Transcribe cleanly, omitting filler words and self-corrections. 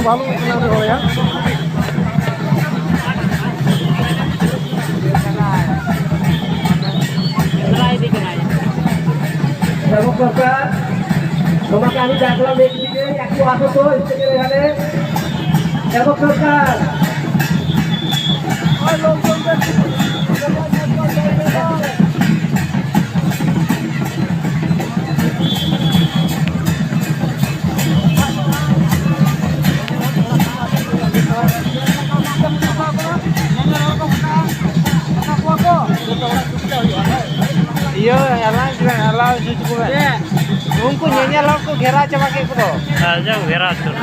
ভালো উঠে হবে ya. তোমাকে আমি দেখলাম একদিকে একটু আসো তো এখানে সেবক সরকার Iya, alang juga alang cukup. Ungku nyanyi alang ku gera coba kayak gitu. Aja gera tuh.